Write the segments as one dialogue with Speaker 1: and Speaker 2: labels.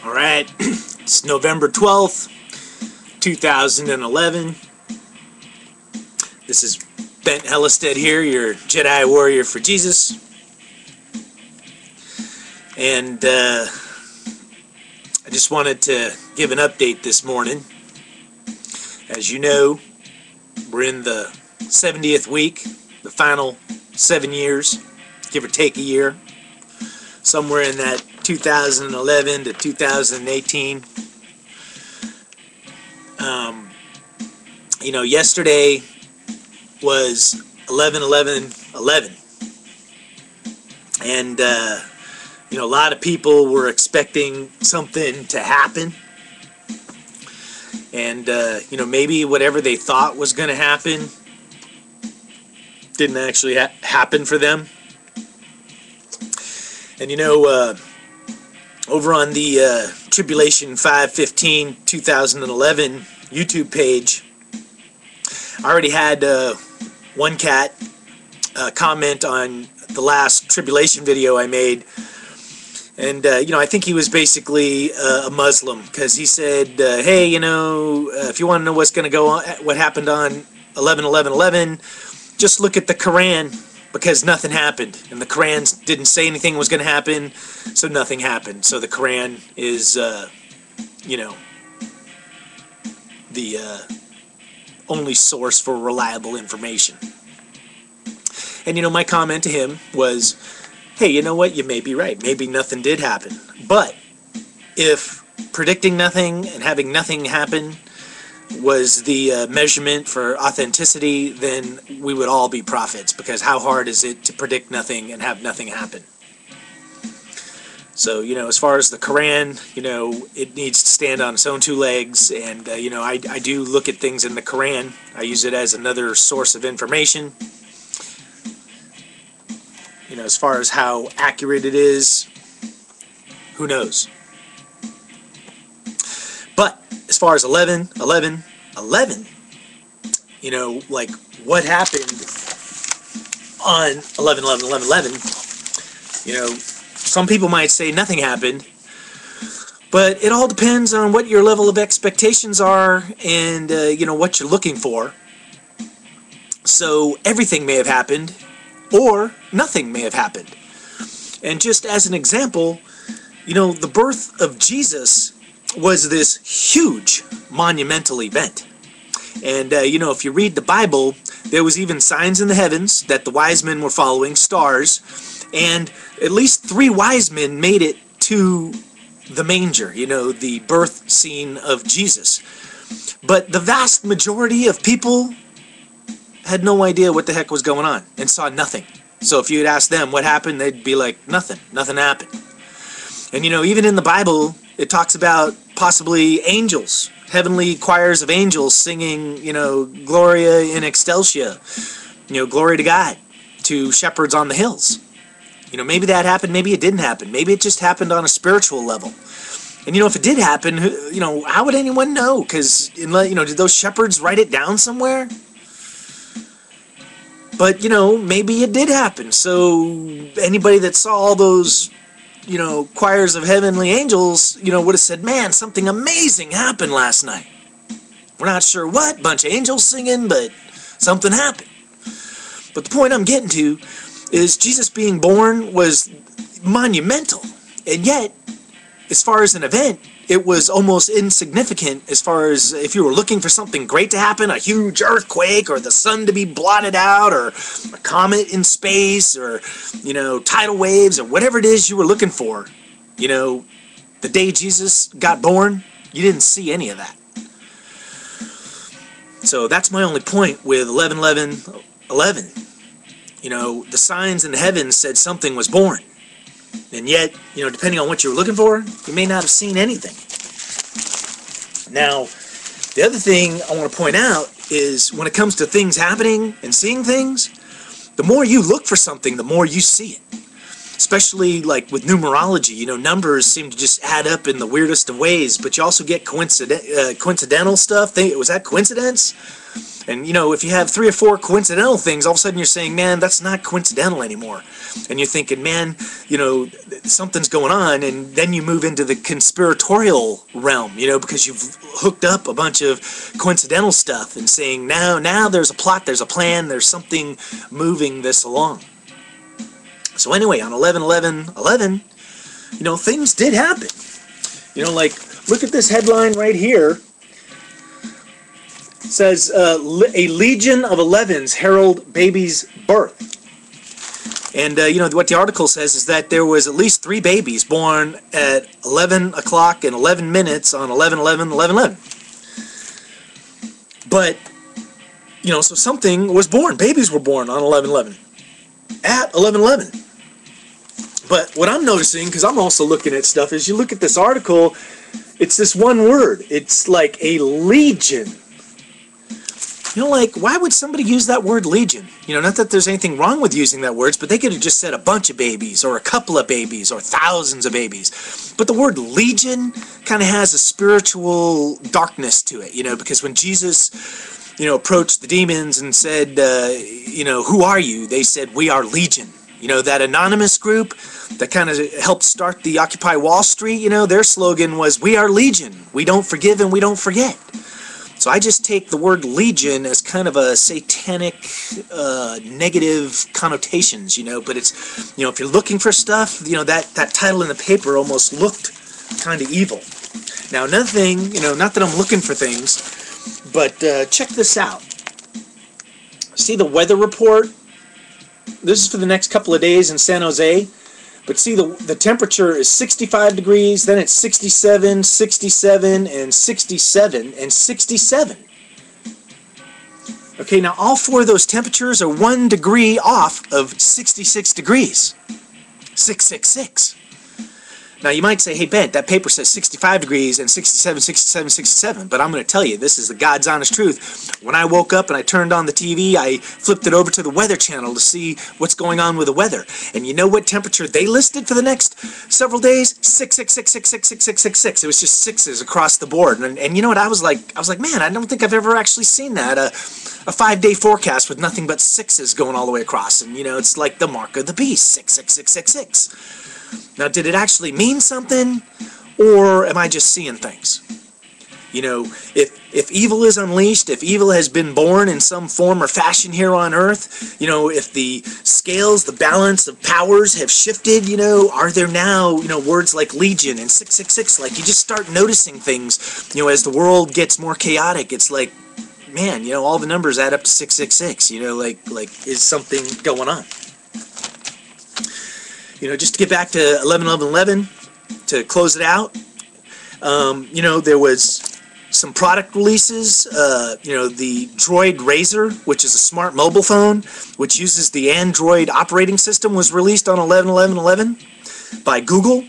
Speaker 1: Alright, it's November 12th, 2011. This is Ben Hellistead here, your Jedi warrior for Jesus. And I just wanted to give an update this morning. As you know, we're in the 70th week, the final 7 years, give or take a year. Somewhere in that 2011 to 2018. Yesterday was 11/11/11, and a lot of people were expecting something to happen, and maybe whatever they thought was going to happen didn't actually happen for them. And over on the Tribulation 515 2011 YouTube page, I already had one cat comment on the last Tribulation video I made, and I think he was basically a Muslim, because he said, hey, if you want to know what's going to go on, what happened on 11/11/11, just look at the Quran, because nothing happened, and the Quran didn't say anything was going to happen, so nothing happened. So the Quran is, the only source for reliable information. And my comment to him was, hey, you know what, you may be right, maybe nothing did happen. But if predicting nothing and having nothing happen was the measurement for authenticity, then we would all be prophets, because how hard is it to predict nothing and have nothing happen? So, as far as the Quran, it needs to stand on its own two legs, and, I do look at things in the Quran. I use it as another source of information. As far as how accurate it is, who knows? But as far as 11/11/11, like what happened on 11/11/11, some people might say nothing happened, but it all depends on what your level of expectations are and, what you're looking for. So everything may have happened, or nothing may have happened. And just as an example, the birth of Jesus was this huge monumental event. And if you read the Bible, there was even signs in the heavens that the wise men were following, stars, and at least 3 wise men made it to the manger, the birth scene of Jesus. But the vast majority of people had no idea what the heck was going on and saw nothing. So if you had asked them what happened, they'd be like, nothing happened. And even in the Bible, it talks about possibly angels, heavenly choirs of angels singing, Gloria in Excelsia, glory to God, to shepherds on the hills. Maybe that happened, maybe it didn't happen. Maybe it just happened on a spiritual level. And if it did happen, how would anyone know? Because, did those shepherds write it down somewhere? But, maybe it did happen. So anybody that saw all those, choirs of heavenly angels, would have said, man, something amazing happened last night. We're not sure what, bunch of angels singing, but something happened. But the point I'm getting to is Jesus being born was monumental. And yet, as far as an event, it was almost insignificant, as far as if you were looking for something great to happen, a huge earthquake, or the sun to be blotted out, or a comet in space, or, tidal waves, or whatever it is you were looking for. The day Jesus got born, you didn't see any of that. So that's my only point with 11/11/11. The signs in the heavens said something was born. And yet, depending on what you were looking for, you may not have seen anything. Now, the other thing I want to point out is when it comes to things happening and seeing things, the more you look for something, the more you see it. Especially like with numerology, numbers seem to just add up in the weirdest of ways, but you also get coincidental stuff. Was that coincidence? And, you know, if you have 3 or 4 coincidental things, all of a sudden you're saying, man, that's not coincidental anymore. And you're thinking, man, you know, something's going on. And then you move into the conspiratorial realm, you know, because you've hooked up a bunch of coincidental stuff and saying, now there's a plot, there's a plan, there's something moving this along. So anyway, on 11/11/11, you know, things did happen. You know, like, look at this headline right here. It says, a legion of 11s herald baby's birth. And, you know, what the article says is that there was at least 3 babies born at 11 o'clock and 11 minutes on 11/11/11/11. But, you know, so something was born. Babies were born on 11/11. At 11/11. But what I'm noticing, because I'm also looking at stuff, is you look at this article, it's this one word. It's like a legion. You know, like, why would somebody use that word legion? You know, not that there's anything wrong with using that word, but they could have just said a bunch of babies, or a couple of babies, or thousands of babies. But the word legion kind of has a spiritual darkness to it, you know, because when Jesus, you know, approached the demons and said, you know, who are you? They said, we are legion. You know, that anonymous group that kind of helped start the Occupy Wall Street, you know, their slogan was, we are legion. We don't forgive and we don't forget. So I just take the word legion as kind of a satanic, negative connotations, you know, but it's, you know, if you're looking for stuff, you know, that title in the paper almost looked kind of evil. Now, another thing, you know, not that I'm looking for things, but check this out. See the weather report? This is for the next couple of days in San Jose. But see, the temperature is 65 degrees, then it's 67, 67, and 67, and 67. Okay, now all 4 of those temperatures are 1 degree off of 66 degrees. 666. Now you might say, hey Ben, that paper says 65 degrees and 67, 67, 67, but I'm going to tell you, this is the God's honest truth. When I woke up and I turned on the TV, I flipped it over to the Weather Channel to see what's going on with the weather. And you know what temperature they listed for the next several days? 666666666. It was just 6s across the board. And you know what, I was like, man, I don't think I've ever actually seen that. A 5-day forecast with nothing but 6s going all the way across. And you know, it's like the mark of the beast, 66666. Now, did it actually mean something, or am I just seeing things? You know, if evil is unleashed, if evil has been born in some form or fashion here on earth, you know, if the scales, the balance of powers have shifted, you know, are there now, you know, words like legion and 666? Like, you just start noticing things, you know, as the world gets more chaotic. It's like, man, you know, all the numbers add up to 666, you know, like is something going on? You know, just to get back to 11/11/11, to close it out, you know, there was some product releases. You know, the Droid Razr, which is a smart mobile phone, which uses the Android operating system, was released on 11/11/11 by Google.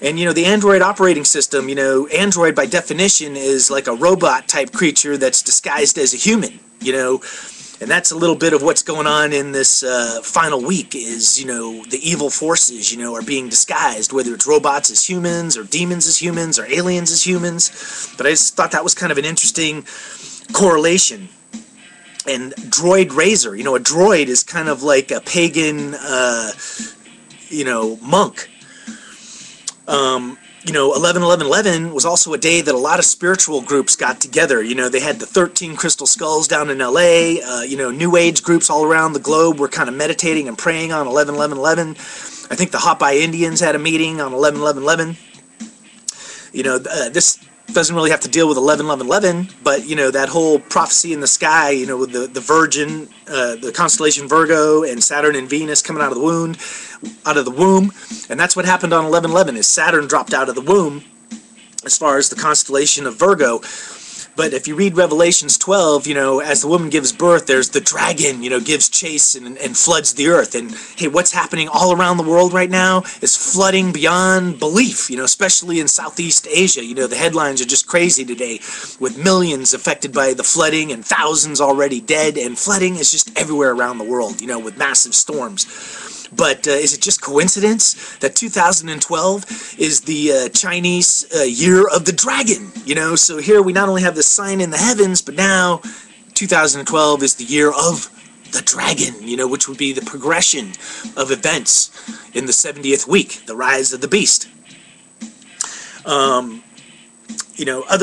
Speaker 1: And, you know, the Android operating system, you know, Android by definition is like a robot-type creature that's disguised as a human, you know. And that's a little bit of what's going on in this final week is, you know, the evil forces, you know, are being disguised, whether it's robots as humans or demons as humans or aliens as humans. But I just thought that was kind of an interesting correlation. And Droid Razr, you know, a droid is kind of like a pagan, you know, monk. You know, 11/11/11 was also a day that a lot of spiritual groups got together. You know, they had the 13 Crystal Skulls down in LA. You know, New Age groups all around the globe were kind of meditating and praying on 11/11/11. I think the Hopi Indians had a meeting on 11/11/11. You know, this doesn't really have to deal with 11/11/11, but, you know, that whole prophecy in the sky, you know, with the Virgin, the constellation Virgo, and Saturn and Venus coming out of the womb, and that's what happened on 11/11, is Saturn dropped out of the womb as far as the constellation of Virgo. But if you read Revelations 12, you know, as the woman gives birth, there's the dragon, you know, gives chase and floods the earth. And, hey, what's happening all around the world right now is flooding beyond belief, you know, especially in Southeast Asia. You know, the headlines are just crazy today, with millions affected by the flooding and thousands already dead. And flooding is just everywhere around the world, you know, with massive storms. But is it just coincidence that 2012 is the Chinese year of the dragon? You know, so here we not only have the sign in the heavens, but now 2012 is the year of the dragon, which would be the progression of events in the 70th week, the rise of the beast. Other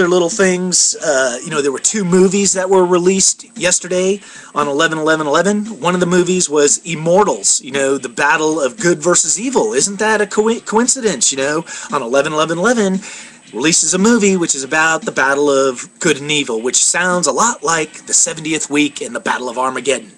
Speaker 1: little things, there were 2 movies that were released yesterday on 11/11/11. One of the movies was Immortals, the battle of good versus evil. Isn't that a coincidence, on 11/11/11 releases a movie which is about the battle of good and evil, which sounds a lot like the 70th week in the Battle of Armageddon.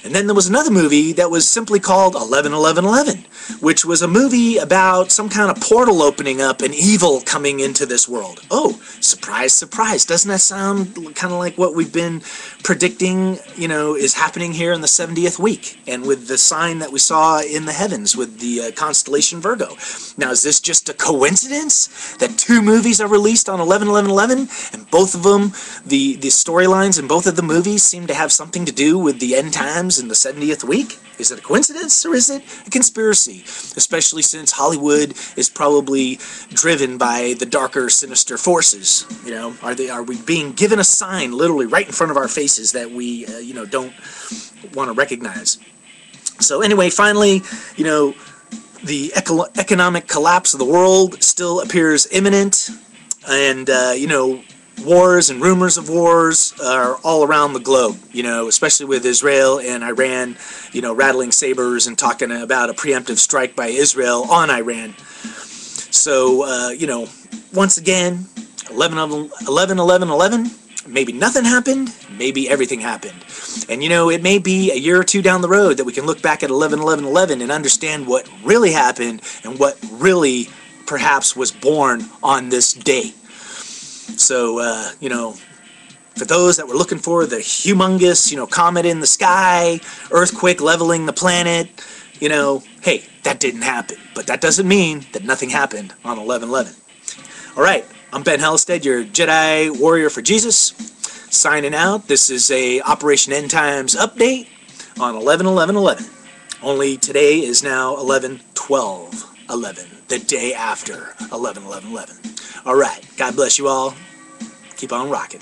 Speaker 1: And then there was another movie that was simply called 11/11/11, which was a movie about some kind of portal opening up and evil coming into this world. Oh, surprise, surprise. Doesn't that sound kind of like what we've been predicting, is happening here in the 70th week, and with the sign that we saw in the heavens with the constellation Virgo? Now, is this just a coincidence that 2 movies are released on 11/11/11, and both of them, the storylines in both of the movies seem to have something to do with the end times in the 70th week? Is it a coincidence, or is it a conspiracy? Especially since Hollywood is probably driven by the darker, sinister forces. Are we being given a sign literally right in front of our faces that we, don't want to recognize? So anyway, finally, the economic collapse of the world still appears imminent, and, wars and rumors of wars are all around the globe, especially with Israel and Iran, rattling sabers and talking about a preemptive strike by Israel on Iran. So, once again, 11/11/11, maybe nothing happened, maybe everything happened. And, it may be a year or 2 down the road that we can look back at 11/11/11 and understand what really happened and what really perhaps was born on this day. So, for those that were looking for the humongous, comet in the sky, earthquake leveling the planet, hey, that didn't happen. But that doesn't mean that nothing happened on 11/11. All right, I'm Ben Halstead, your Jedi warrior for Jesus, signing out. This is a Operation End Times update on 11/11/11. Only today is now 11/12/11, the day after 11/11/11. All right, God bless you all. Keep on rocking.